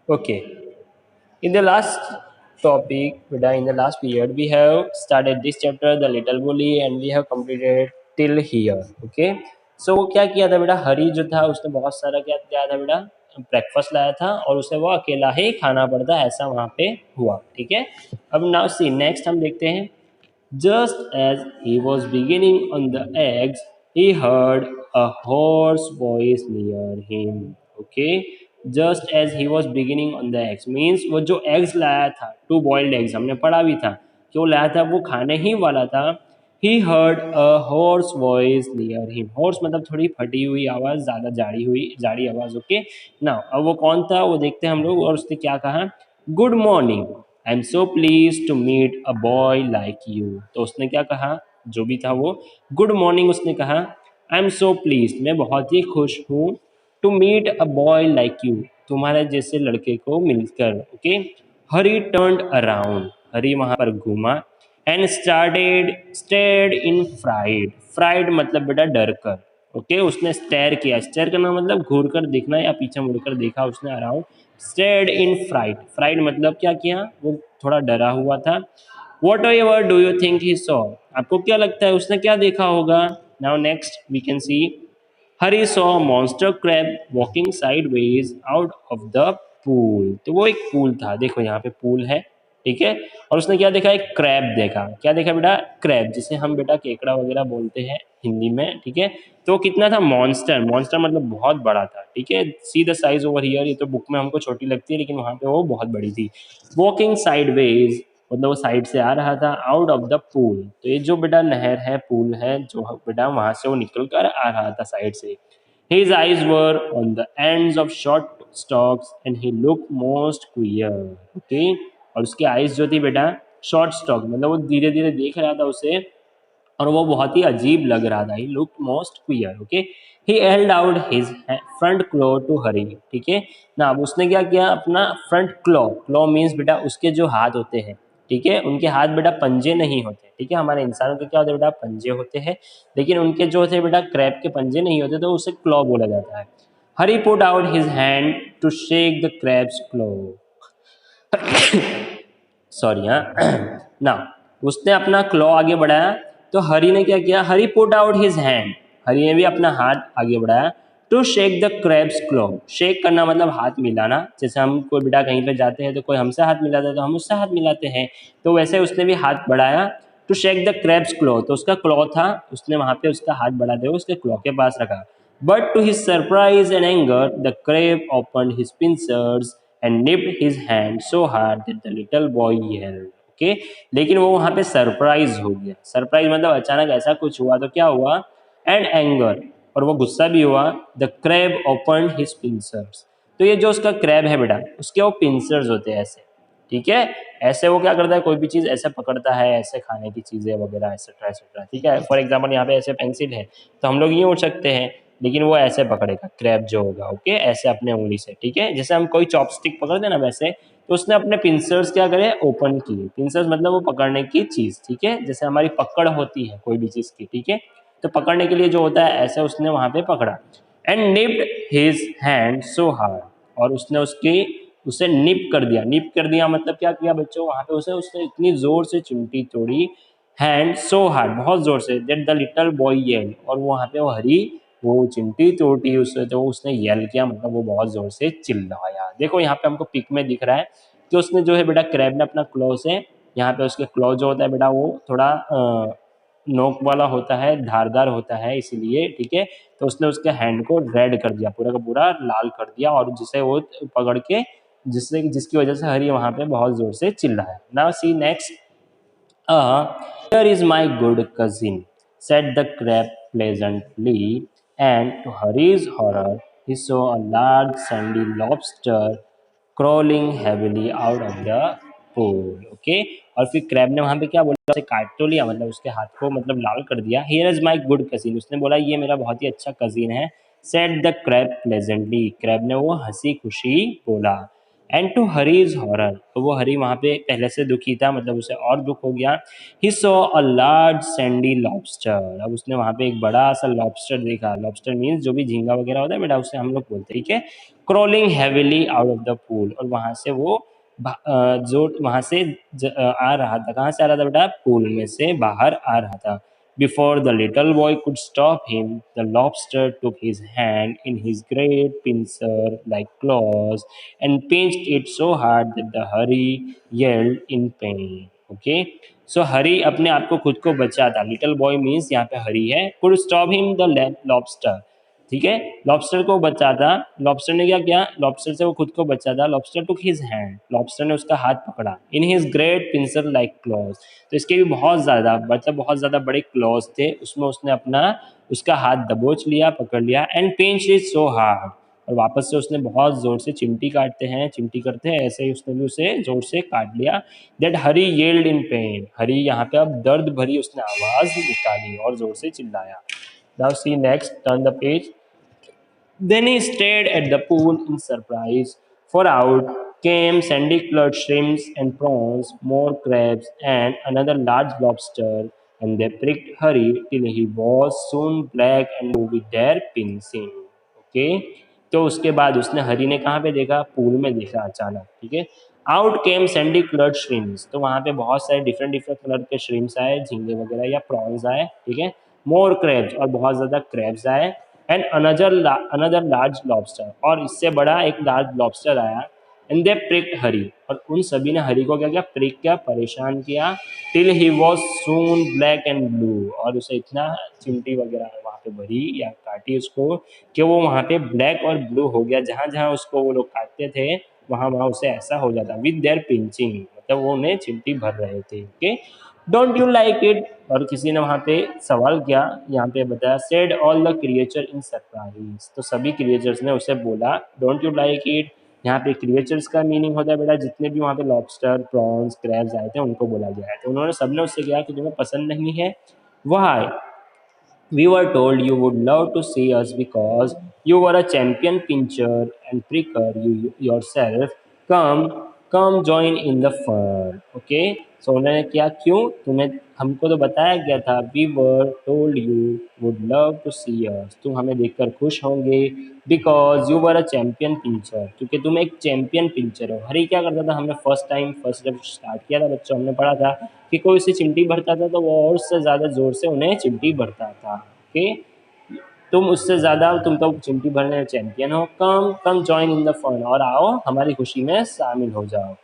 Okay. In the last topic, Vida, in the last period, we have started this chapter, the little bully, and we have completed till here. Okay. So वो क्या किया था बेटा, हरी जो था उसने बहुत सारा क्या किया था बेटा, ब्रेकफास्ट लाया था और उसे वो अकेला ही खाना पड़ता, ऐसा वहाँ पे हुआ। ठीक है। अब नाउ सी नेक्स्ट हम देखते हैं। Just as he was beginning on the eggs, he heard a hoarse voice near him. Okay, just as he was beginning on the eggs means वो जो eggs लाया था, two boiled eggs हमने पढ़ा भी था कि वो लाया था, वो खाने ही वाला था। He heard a hoarse voice near him. Hoarse मतलब थोड़ी फटी हुई आवाज़, ज़्यादा जाड़ी आवाज़। ओके नाउ अब वो कौन था वो देखते हैं हम लोग। और उसने क्या कहा, good morning, I am so please to meet a boy like you. तो उसने क्या कहा, जो भी था वो गुड मॉर्निंग उसने कहा। आई एम सो प्लीज, मैं बहुत ही खुश हूँ, to meet a boy like you, तुम्हारे जैसे लड़के को मिलकर। Okay. Harry turned around, Harry वहां पर घूमा। And stayed in fried, fried मतलब बेटा डर कर। ओके उसने स्टेयर किया, स्टेयर करना मतलब घूर कर देखना या पीछे मुड़कर देखा उसने around. Stayed in fried, fried मतलब क्या किया, वो थोड़ा डरा हुआ था। Whatever do you think he saw, आपको क्या लगता है उसने क्या देखा होगा। Now next we can see, Harry saw monster crab walking sideways out of the pool. तो वो एक पूल था, देखो यहाँ पे पूल है। ठीक है। और उसने क्या देखा, एक क्रैब देखा। क्या देखा बेटा, क्रैब, जिसे हम बेटा केकड़ा वगैरह बोलते हैं हिंदी में। ठीक है। तो वो कितना था, मॉन्स्टर, मॉन्स्टर मतलब बहुत बड़ा था। ठीक है। See the size over here, ये तो बुक में हमको छोटी लगती है लेकिन वहाँ पे वो बहुत बड़ी थी। वॉकिंग साइडवेज मतलब वो साइड से आ रहा था, आउट ऑफ द पूल। तो ये जो बेटा नहर है, पूल है जो बेटा, वहां से वो निकल कर आ रहा था साइड से। His eyes were on the ends of short stalks and he looked most queer. Okay? और उसके आइज जो थी बेटा, शॉर्ट स्टॉक मतलब वो धीरे धीरे देख रहा था उसे और वो बहुत ही अजीब लग रहा था। He look most queer. Okay. He held out his front claw to Harry. ठीक है ना। अब उसने क्या किया, अपना फ्रंट क्लॉ, क्लॉ मीन्स बेटा उसके जो हाथ होते हैं। ठीक है। उनके हाथ बेटा पंजे नहीं होते। ठीक है। हमारे इंसानों के क्या होते हैं बेटा, पंजे होते हैं, लेकिन उनके जो होते हैं बेटा क्रैब के पंजे नहीं होते, तो उसे क्लॉ बोला जाता है। Harry put out his hand to shake the crab's claw. Sorry हाँ। ना, उसने अपना क्लॉ आगे बढ़ाया, तो हरी ने क्या किया, Harry put out his hand, Harry ने भी अपना हाथ आगे बढ़ाया, to shake the crab's claw. Shake करना मतलब हाथ मिलाना, जैसे हम कोई बेटा कहीं पे जाते हैं तो कोई हमसे हाथ मिलाता है तो हम उससे हाथ मिलाते हैं, तो वैसे उसने भी हाथ बढ़ाया, to shake the crab's claw. तो उसका क्लॉ था, उसने वहां पे उसका हाथ बढ़ाते हुए उसके क्लॉ के पास रखा। But to his surprise and anger the crab open his pincers and nipped his hand so hard that the little boy yelled. Okay? लेकिन वो वहाँ पे सरप्राइज हो गया। सरप्राइज मतलब अचानक ऐसा कुछ हुआ, तो क्या हुआ, एंड एंगर, और वो गुस्सा भी हुआ। The crab open his pincers, तो ये जो उसका क्रैब है बेटा, उसके वो पिंसर्स होते हैं ऐसे। ठीक है। ऐसे वो क्या करता है, कोई भी चीज़ ऐसे पकड़ता है, ऐसे खाने की चीज़ें वगैरह एक्सेट्रा एक्सेट्रा। ठीक है। फॉर एग्जाम्पल यहाँ पे ऐसे पेंसिल है, तो हम लोग यूँ उठ सकते हैं, लेकिन वो ऐसे पकड़ेगा क्रैब जो होगा। ओके ऐसे अपने उंगली से। ठीक है। जैसे हम कोई चॉपस्टिक पकड़ते हैं ना, वैसे तो उसने अपने पिंसर्स क्या करे, ओपन किए। पिंसर्स मतलब वो पकड़ने की चीज़। ठीक है। जैसे हमारी पकड़ होती है कोई भी चीज़ की। ठीक है। तो पकड़ने के लिए जो होता है, ऐसे उसने वहाँ पे पकड़ा। And nipped his hand so hard, और उसने उसकी उसे निप कर दिया। निप कर दिया मतलब क्या किया बच्चों, वहाँ पे उसे उसने इतनी ज़ोर से चिमटी तोड़ी, हैंड सो हार्ड बहुत ज़ोर से, that the little boy yelled, और वहाँ पे वो हरी वो चिमटी तोड़ी उससे, तो उसने येल किया मतलब वो बहुत ज़ोर से चिल्लाया। देखो यहाँ पे हमको पिक में दिख रहा है कि उसने जो है बेटा, क्रैब ने अपना क्लॉ से, यहाँ पे उसके क्लॉ जो होता है बेटा वो थोड़ा नोक वाला होता है, धारदार होता है इसीलिए। ठीक है। तो उसने उसके हैंड को रेड कर दिया, पूरा का पूरा लाल कर दिया, और जिसे वो पकड़ के, जिससे जिसकी वजह से हरी वहाँ पे बहुत ज़ोर से चिल्लाया। Now see next, here is my good cousin, said the crab pleasantly, and to Hari's horror, he saw a large sandy lobster crawling heavily out of the pool. Okay? और फिर क्रैब ने वहाँ पे क्या बोला, उसे काट तो लिया, मतलब उसके हाथ को मतलब लाल कर दिया। Here is my good cousin, उसने बोला ये मेरा बहुत ही अच्छा कजिन है। Said the crab pleasantly, crab ने वो हंसी खुशी बोला। एंड टू हरीज हॉरर, तो वो हरी वहाँ पे पहले से दुखी था, मतलब उसे और दुख हो गया। He saw a large Sandy lobster, अब उसने वहाँ पे एक बड़ा सा लॉबस्टर देखा। लॉबस्टर मीन्स जो भी झींगा वगैरह होता है बेटा, उसे हम लोग बोलते हैं, ठीक है। Crawling heavily out of the pool, और वहाँ से वो जो वहाँ से आ रहा था, कहाँ से आ रहा था बेटा, पूल में से बाहर आ रहा था। Before the little boy could stop him, the lobster took his hand in his great pincer-like claws and pinched it so hard that the Hari yelled in pain. Okay, so Hari अपने आप को खुद को बचा था. Little boy means यहाँ पे Hari है. Could stop him the lobster. ठीक है, लॉबस्टर को बचा था। लॉबस्टर ने क्या किया, लॉबस्टर से वो खुद को बचा था। Lobster took his hand, lobster ने उसका हाथ पकड़ा। In his great pincer like clause, तो इसके भी बहुत ज़्यादा, मतलब बहुत ज़्यादा बड़े क्लॉज थे, उसमें उसने अपना उसका हाथ दबोच लिया, पकड़ लिया। And pinch is so hard, और वापस से उसने बहुत ज़ोर से, चिमटी काटते हैं, चिमटी करते हैं, ऐसे ही उसने भी उसे ज़ोर से काट लिया। That Harry yelled in pain, Harry यहाँ पे अब दर्द भरी उसने आवाज़ निकाली और ज़ोर से चिल्लाया। Now see next, turn the page. Then he stared at the pool in surprise, for out came sandy-colored shrimps and prawns, more crabs, and another large lobster, and they pricked Hurry till he was soon black and blue with their pincing. Okay, तो उसके बाद उसने हरी ने कहाँ पे देखा, pool में देखा अचानक, ठीक है। आउट केम सैंडी कलर्ड श्रिम्स, तो वहाँ पे बहुत सारे डिफरेंट डिफरेंट कलर के श्रिम्स आए, झींगे वगैरह या प्रॉन्स आए, ठीक है। मोर क्रैब्स, और बहुत ज़्यादा क्रैब्स आए। एंड अनदर लार्ज लॉबस्टर, और इससे बड़ा एक लार्ज लॉबस्टर आया। एंड दे प्रिक्ड हरी, और उन सभी ने हरी को क्या किया, प्रिक किया, परेशान किया। Till he was soon black and blue, और उसे इतना चिमटी वगैरह वहाँ पे भरी या काटी उसको कि वो वहाँ पे ब्लैक और ब्लू हो गया। जहाँ जहाँ उसको वो लोग काटते थे वहाँ वहाँ उसे ऐसा हो जाता, विद देयर पिंचिंग, मतलब वो उन्हें चिमटी भर रहे थे। Okay, don't you like it, और किसी ने वहाँ पे सवाल किया, यहाँ पे बताया, said all the creature in surprise, तो सभी क्रिएचर्स ने उसे बोला डोंट यू लाइक इट। यहाँ पे क्रिएचर्स का मीनिंग होता है बेटा जितने भी वहाँ पे लॉबस्टर, प्रॉन्स, क्रैब्स आए थे उनको बोला गया है। तो उन्होंने सबने उससे कहा कि तुम्हें पसंद नहीं है, Y, we were told you would love to see us because you were a champion pincher and pricker you yourself. Come join in the fun. Okay? So उन्होंने क्या, क्यों, तुम्हें हमको तो बताया गया था, we were told you would love to see us, तुम हमें देखकर खुश होंगे, because you were a champion pincher, क्योंकि तुम एक चैंपियन पिंचर हो। हरी क्या करता था, हमने फर्स्ट जब स्टार्ट किया था बच्चों, हमने पढ़ा था कि कोई उसे चिमटी भरता था तो वो और उससे ज़्यादा ज़ोर से उन्हें चिमटी भरता था। ओके, तुम उससे ज़्यादा, तुम तो चिमटी भरने में चैंपियन हो। Come join in the fun, और आओ हमारी खुशी में शामिल हो जाओ।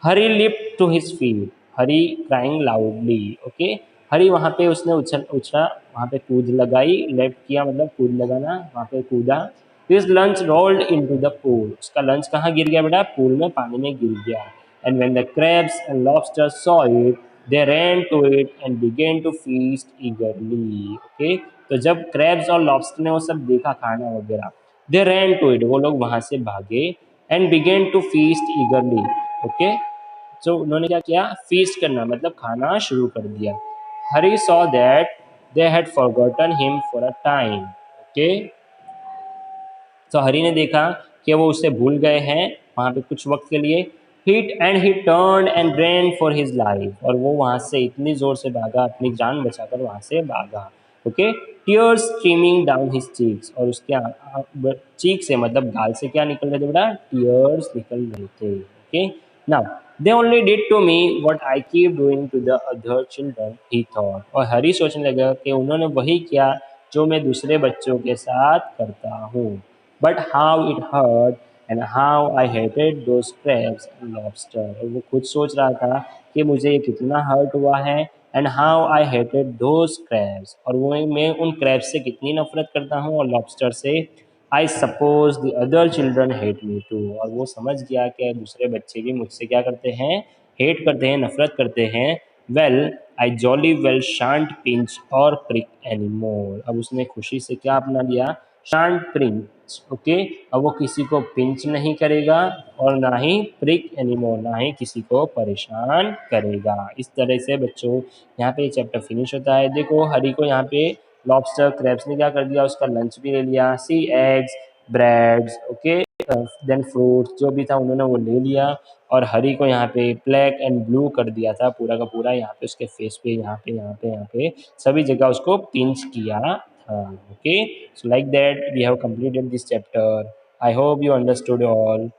Harry lift to his feet, Harry crying loudly. Okay, Harry वहाँ पे उसने उछला, वहाँ पे कूद लगाई, लेफ्ट किया मतलब कूद लगाना, वहाँ पे कूदा। His lunch rolled into the pool, उसका लंच कहाँ गिर गया बेटा, पूल में, पानी में गिर गया। And when the crabs and lobsters saw it, they ran to it and began to feast eagerly. Okay, तो जब क्रैब्स और लॉबस्टर ने वो सब देखा खाना वगैरह, दे ran to it, वो लोग वहाँ से भागे। And began to feast eagerly. Okay, तो उन्होंने क्या किया, फीस्ट करना मतलब खाना शुरू कर दिया। हरी saw that they had forgotten him for a time. Okay, तो हरी ने देखा कि वो उसे भूल गए हैं वहाँ पे कुछ वक्त के लिए। ही turn and ran for his life, और वो वहाँ से इतनी ज़ोर से भागा, अपनी जान बचाकर वहाँ से भागा। Okay, tears streaming down his cheeks, और उसके चीक से मतलब गाल से क्या निकल रहे थे बेटा, टीयर्स निकल रहे थे। Okay, now they only did to me what I keep doing to the other children, he thought, और हरी सोचने लगा कि उन्होंने वही किया जो मैं दूसरे बच्चों के साथ करता हूँ। But how it hurt and how I hated those crabs and lobster. और वो खुद सोच रहा था कि मुझे ये कितना हर्ट हुआ है, and how I hated those crabs, और वो मैं उन crabs से कितनी नफरत करता हूँ और lobster से। I suppose the other children hate me too, और वो समझ गया कि दूसरे बच्चे भी मुझसे क्या करते हैं, हेट करते हैं, नफरत करते हैं। Well, I jolly well shan't pinch or prick anymore. अब उसने खुशी से क्या अपना लिया, shan't pinch। ओके, अब वो किसी को पिंच नहीं करेगा और ना ही प्रिक एनीमोर, ना ही किसी को परेशान करेगा। इस तरह से बच्चों यहाँ पे चैप्टर फिनिश होता है। देखो हरी को यहाँ पे लॉबस्टर क्रैब्स ने क्या कर दिया, उसका लंच भी ले लिया। See eggs, breads, okay, then fruits जो भी था उन्होंने वो ले लिया, और हरी को यहाँ पे ब्लैक एंड ब्लू कर दिया था पूरा का पूरा, यहाँ पे उसके फेस पे, यहाँ पे सभी जगह उसको पिंच किया था। Okay, so like that we have completed this chapter. I hope you understood all.